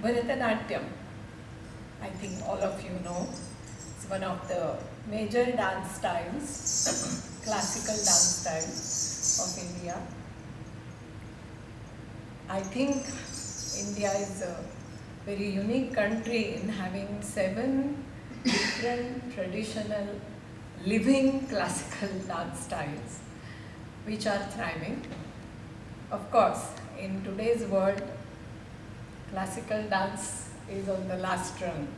Bharatanatyam, I think all of you know, it's one of the major dance styles, classical dance styles of India. I think India is a very unique country in having 7 different traditional living classical dance styles which are thriving. Of course, in today's world, classical dance is on the last run.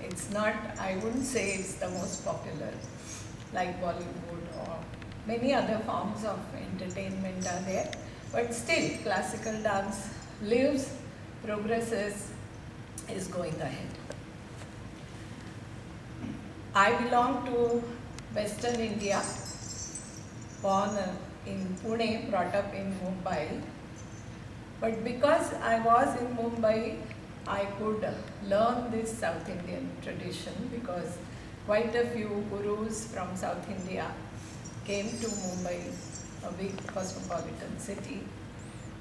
It's not, I wouldn't say it's the most popular, like Bollywood or many other forms of entertainment are there. But still, classical dance lives, progresses, is going ahead. I belong to Western India, born in Pune, brought up in Mumbai. But because I was in Mumbai, I could learn this South Indian tradition because quite a few gurus from South India came to Mumbai, a big cosmopolitan city.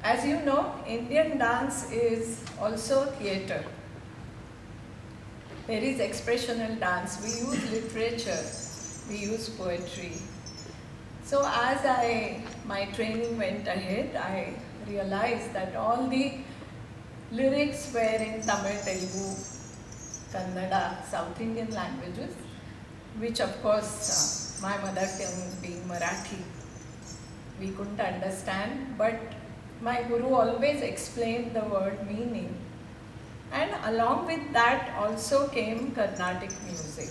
As you know, Indian dance is also theatre. There is expressional dance, we use literature, we use poetry. So as my training went ahead, I realized that all the lyrics were in Tamil, Telugu, Kannada, South Indian languages, which of course my mother tongue being Marathi, we couldn't understand, but my guru always explained the word meaning. And along with that also came Carnatic music,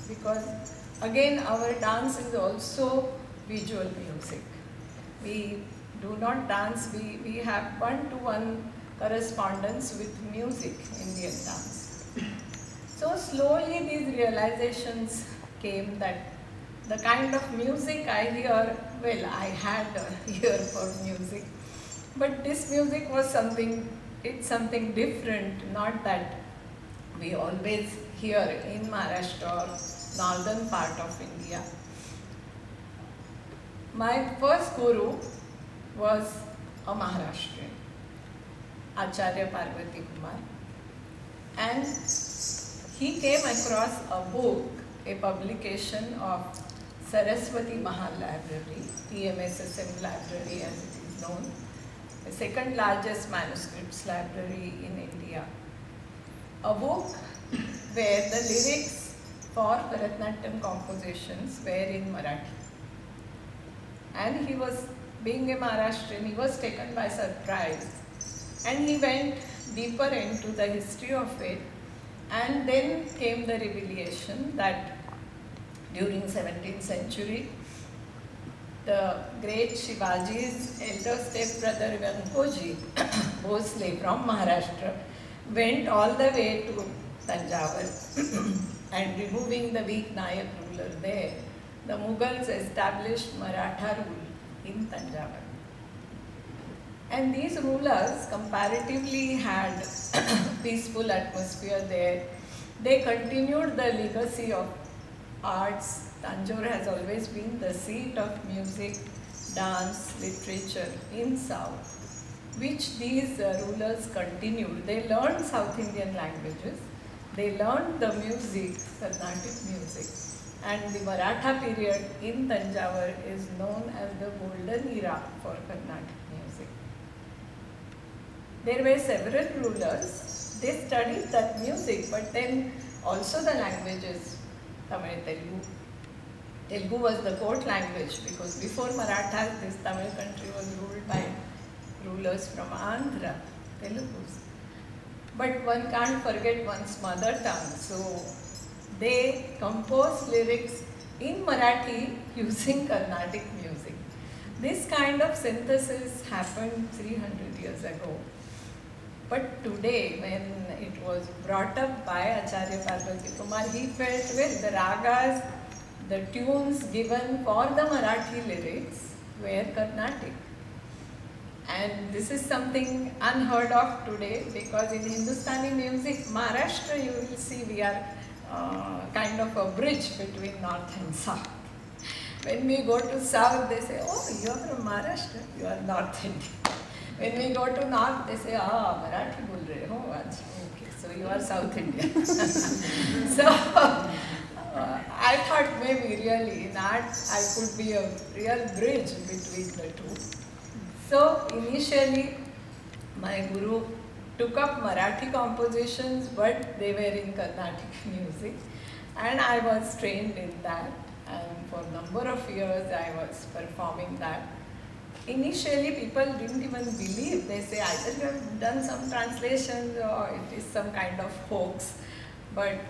because again our dance is also visual music. We do not dance, we have one-to-one correspondence with music, Indian dance. So slowly these realizations came that the kind of music I hear, well, I had a ear for music, but this music was something different, not that we always hear in Maharashtra or northern part of India. My first guru was a Maharashtrian, Acharya Parvati Kumar, and he came across a book, a publication of Saraswati Mahal Library, TMSSM Library as it is known, the second largest manuscripts library in India. A book where the lyrics for Bharatanatyam compositions were in Marathi. And he was, being a Maharashtrian, he was taken by surprise. And he went deeper into the history of it. And then came the revelation that during 17th century, the great Shivaji's elder stepbrother Venkoji Bhosle from Maharashtra went all the way to Tanjavur and removing the weak Nayak ruler there, the Mughals established Maratha rule in Tanjavur. And these rulers comparatively had peaceful atmosphere there. They continued the legacy of arts. Tanjore has always been the seat of music, dance, literature in South, which these rulers continued. They learned South Indian languages, they learned the music, Carnatic music, and the Maratha period in Tanjavur is known as the golden era for Carnatic music. There were several rulers, they studied that music, but then also the languages, Tamil, Telugu. Telugu was the court language because before Marathas, this Tamil country was ruled by rulers from Andhra, Telugus. But one can't forget one's mother tongue, so they composed lyrics in Marathi using Carnatic music. This kind of synthesis happened 300 years ago. But today, when it was brought up by Acharya Parvati Kumar, he felt, well, the ragas, the tunes given for the Marathi lyrics were Carnatic. And this is something unheard of today because in Hindustani music, Maharashtra, you will see we are kind of a bridge between North and South. When we go to South, they say, oh, you are from Maharashtra, you are North Indian. When we go to North, they say, ah, Marathi bol rahe ho, okay. so you are South Indian. So I thought maybe really in art I could be a real bridge between the two. So initially my guru took up Marathi compositions, but they were in Carnatic music, and I was trained in that, and for a number of years I was performing that. Initially people didn't even believe. They say either you have done some translations or it is some kind of hoax. But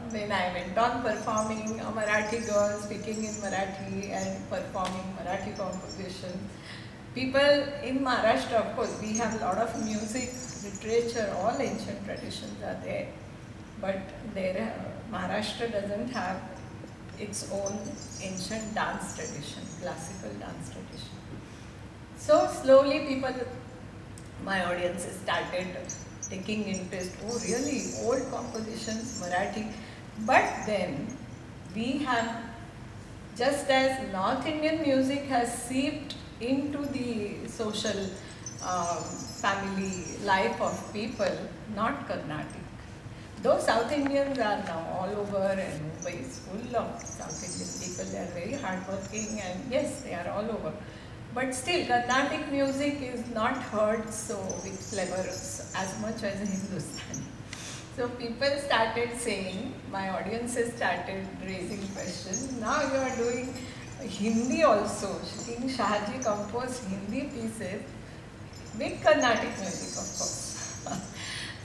when I went on performing, a Marathi girl speaking in Marathi and performing Marathi compositions, people in Maharashtra, of course, we have a lot of music, literature, all ancient traditions are there. But there, Maharashtra doesn't have its own ancient dance tradition, classical dance tradition. So slowly people, my audiences started taking interest. Oh really, old compositions, Marathi. But then we have, just as North Indian music has seeped into the social family life of people, not Carnatic. Though South Indians are now all over and Mumbai is full of South Indian people, they are very hardworking and yes, they are all over. But still, Carnatic music is not heard so with flavors as much as Hindustani. So people started saying, my audiences started raising questions. Now you are doing Hindi also. King Shahaji composed Hindi pieces with Carnatic music, of course.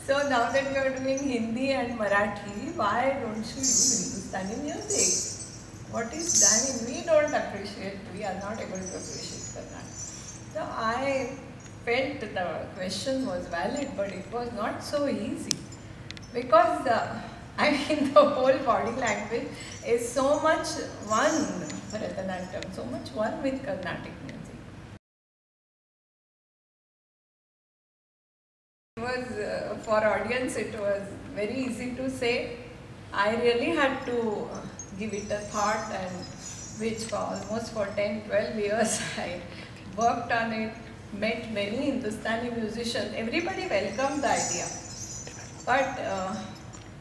So now that you are doing Hindi and Marathi, why don't you use Hindustani music? What is done? We don't appreciate, we are not able to appreciate Carnatic. So I felt the question was valid, but it was not so easy. Because I mean the whole body language is so much one, Bharatanatyam, so much one with Carnatic music. It was, for audience, it was very easy to say. I really had to give it a thought, and which for almost for 10-12 years I worked on it, met many Hindustani musicians. Everybody welcomed the idea. But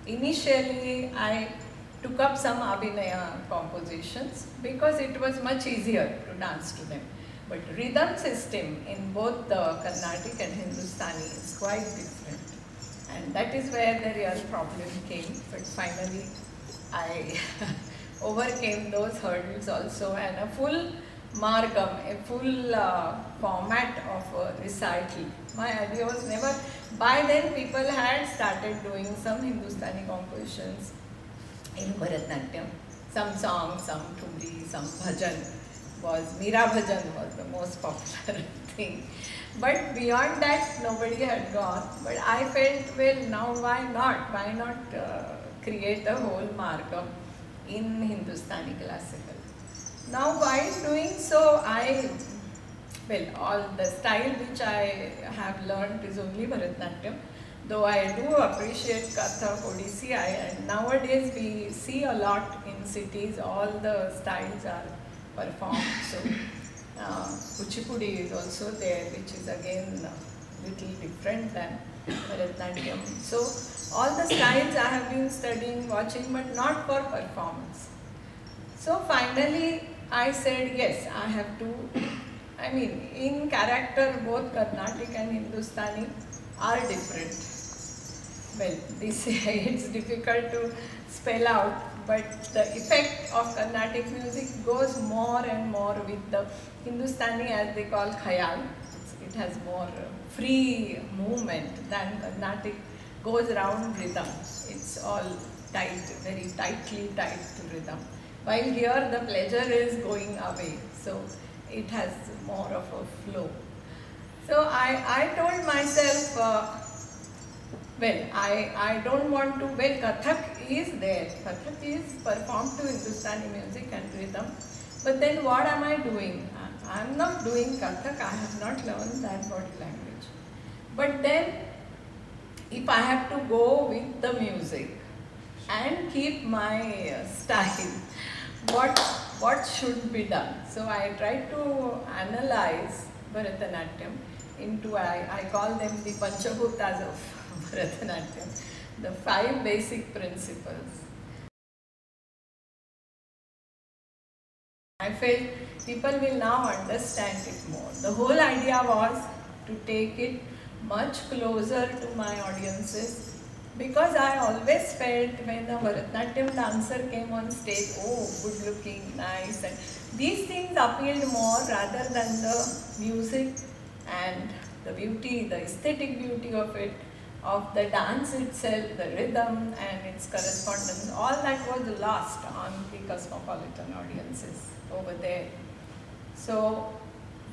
initially I took up some Abhinaya compositions because it was much easier to dance to them. But rhythm system in both the Carnatic and Hindustani is quite different. And that is where the real problem came. But finally I overcame those hurdles also, and a full margam, a full format of a recital. My idea was never, by then people had started doing some Hindustani compositions in Bharatanatyam. Some songs, some thumri, some bhajan. Meera bhajan was the most popular thing. But beyond that, nobody had gone. But I felt, well, now why not? Why not create a whole margam in Hindustani classical? Now while doing so, all the style which I have learned is only Bharatanatyam. Though I do appreciate Kathak, Odissi, and nowadays we see a lot in cities, all the styles are performed. So Kuchipudi is also there, which is again a little different than Bharatanatyam. So all the styles I have been studying, watching, but not for performance. So finally I said, yes, I have to, I mean, in character both Carnatic and Hindustani are different. Well, it's difficult to spell out, but the effect of Carnatic music goes more and more with the Hindustani, as they call khayal. It has more free movement than Carnatic goes around rhythm. It's all tight, very tightly tied to rhythm. While here the pleasure is going away, so it has more of a flow. So I told myself, I don't want to, Kathak is there. Kathak is performed to Hindustani music and rhythm. But then what am I doing? I am not doing Kathak, I have not learned that body language. But then, if I have to go with the music and keep my style, what should be done? So I tried to analyze Bharatanatyam into, I call them the Panchabhutas of Bharatanatyam. the 5 basic principles. I felt people will now understand it more. The whole idea was to take it much closer to my audiences, because I always felt when a Bharatanatyam dancer came on stage, oh, good looking, nice, and these things appealed more rather than the music and the beauty, the aesthetic beauty of it, of the dance itself, the rhythm and its correspondence. All that was lost on the cosmopolitan audiences over there. So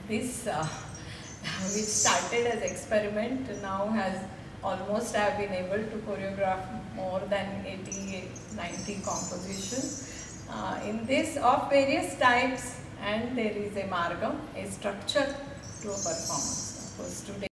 this, which started as experiment, now has almost, I have been able to choreograph more than 80-90 compositions in this of various types, and there is a margam, a structure to a performance. Of course, today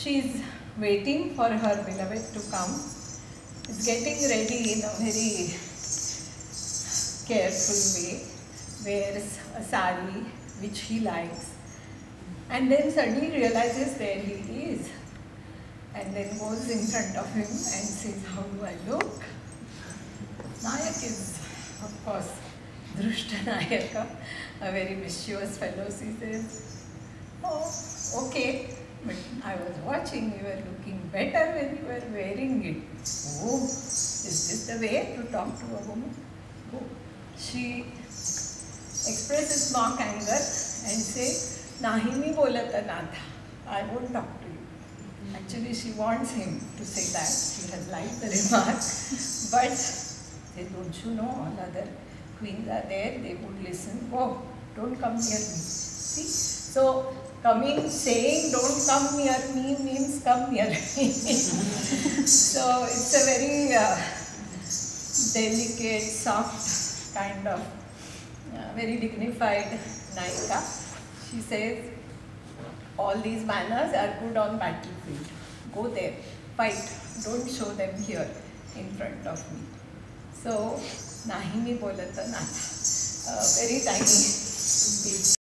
she is waiting for her beloved to come, is getting ready in a very careful way, wears a sari which he likes, and then suddenly realizes there he is, and then goes in front of him and says, how do I look? Nayak is, of course, Drushta Nayaka, a very mischievous fellow. She says, oh, okay, but I was watching, you were looking better when you were wearing it. Oh, is this the way to talk to a woman? Oh. She expresses mock anger and says, nahi mi bolata na tha, I won't talk to you. Actually, she wants him to say that. She has liked the remark, but says, don't you know all other queens are there, they would listen. Oh, don't come near me. See? So, saying don't come near me means come near me. So, it's a very delicate, soft kind of, very dignified Nayika. She says, all these manners are good on battlefield. Go there, fight. Don't show them here in front of me. So, nahi mi bolata na tha. Very tiny speech.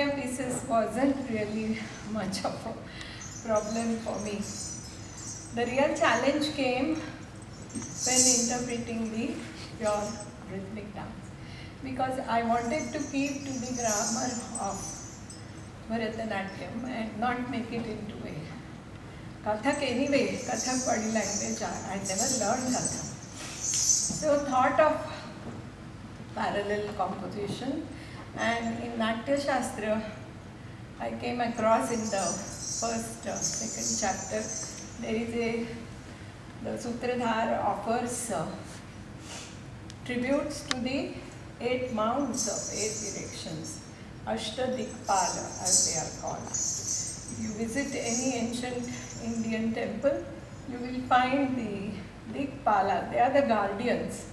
Bharatanatyam pieces wasn't really much of a problem for me. The real challenge came when interpreting the pure rhythmic dance, because I wanted to keep to the grammar of Bharatanatyam and not make it into a Kathak anyway. Kathak body language, I never learned Kathak. So thought of parallel composition, and in Natya Shastra I came across in the second chapter, there is the Sutradhar offers tributes to the 8 mounts of 8 directions, Ashtadikpala as they are called. If you visit any ancient Indian temple, you will find the Dikpala. They are the guardians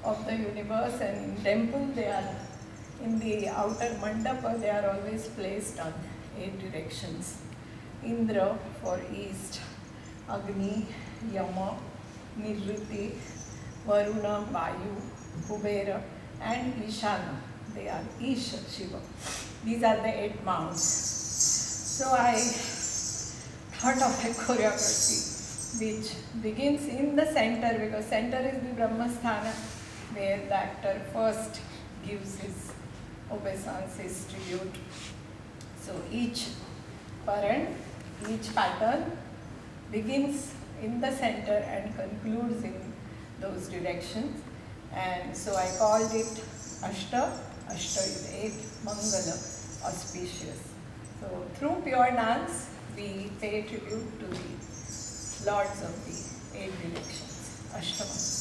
of the universe, and in temple they are in the outer mandapa, they are always placed on 8 directions. Indra for east, Agni, Yama, Nirriti, Varuna, Vayu, Kubera and Ishana. They are Isha, Shiva. These are the 8 mounts. So I thought of a choreography which begins in the center, because center is the Brahmasthana, where the actor first gives his obeisance, his tribute. So each parent, each pattern begins in the center and concludes in those directions. And so I called it Ashta. Ashta is 8, Mangala, auspicious. So through pure dance, we pay tribute to the lords of the 8 directions, Ashtama.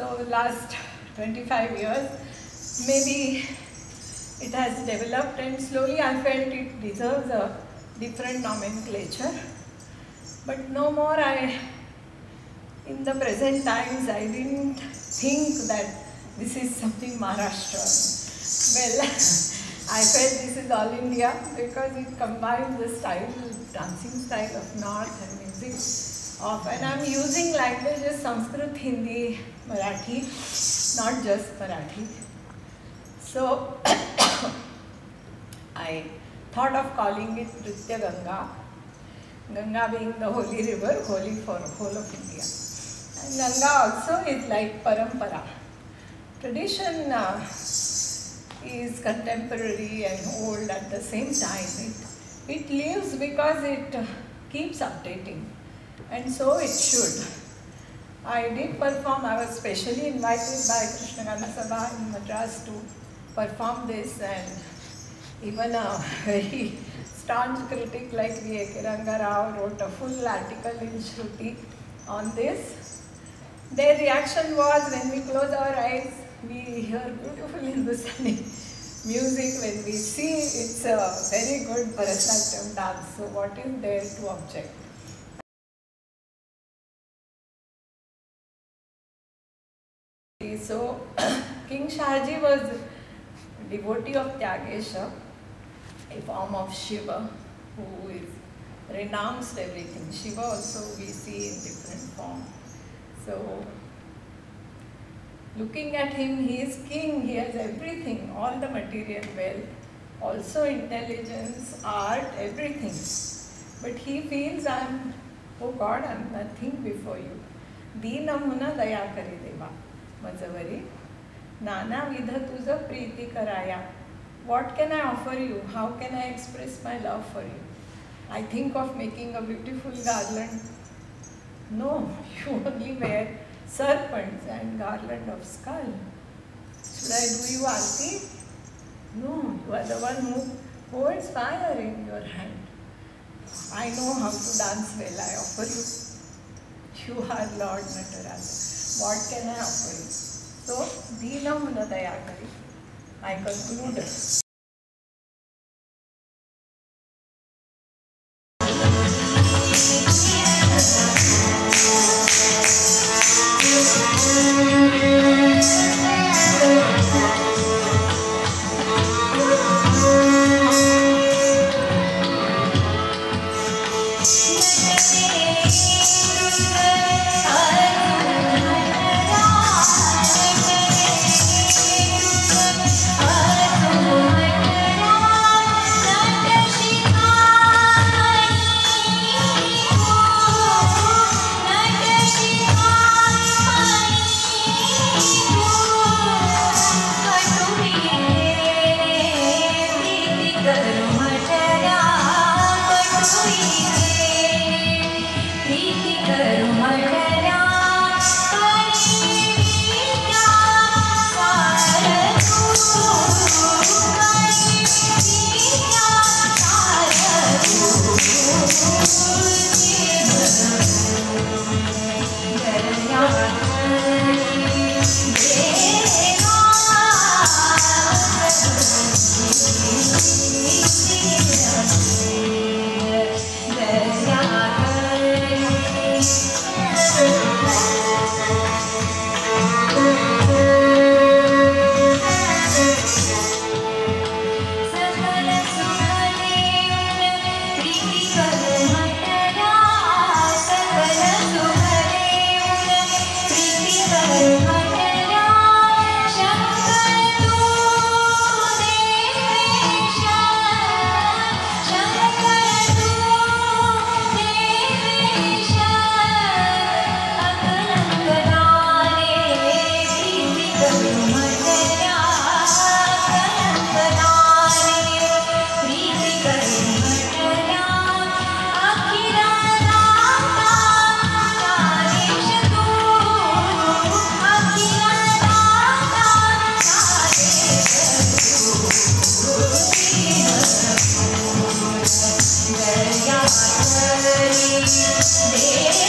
So last 25 years, maybe it has developed, and slowly I felt it deserves a different nomenclature. But no more, in the present times, I didn't think that this is something Maharashtrian. Well, I felt this is all India because it combines the style, dancing style of North and music of, and I'm using languages Sanskrit, Hindi, Marathi, not just Marathi. So I thought of calling it Nritya Ganga. Ganga being the holy river, holy for whole of India. And Ganga also is like parampara. Tradition is contemporary and old at the same time. It lives because it keeps updating, and so it should. I did perform, I was specially invited by Krishna Gana Sabha in Madras to perform this, and even a very staunch critic like V.A.K. Ranga Rao wrote a full article in Shruti on this. Their reaction was, when we close our eyes, we hear beautiful Hindustani music. When we see, it's a very good Bharatanatyam dance. So what is there to object? So King Shahaji was a devotee of Tyagesha, a form of Shiva, who is renounced everything. Shiva also we see in different forms. So looking at him, he is king, he has everything, all the material wealth, also intelligence, art, everything. But he feels, oh God, I'm nothing before you. Dina muna daya kari deva. Mazavari, Nana vidha tuja preeti karaya. What can I offer you? How can I express my love for you? I think of making a beautiful garland. No, you only wear serpents and garland of skull. Should I do you aarti? No, you are the one who holds fire in your hand. I know how to dance well, I offer you. You are Lord Nataraja. What can I offer you? So, Dina Muna Daya Kari. I conclude. Yeah.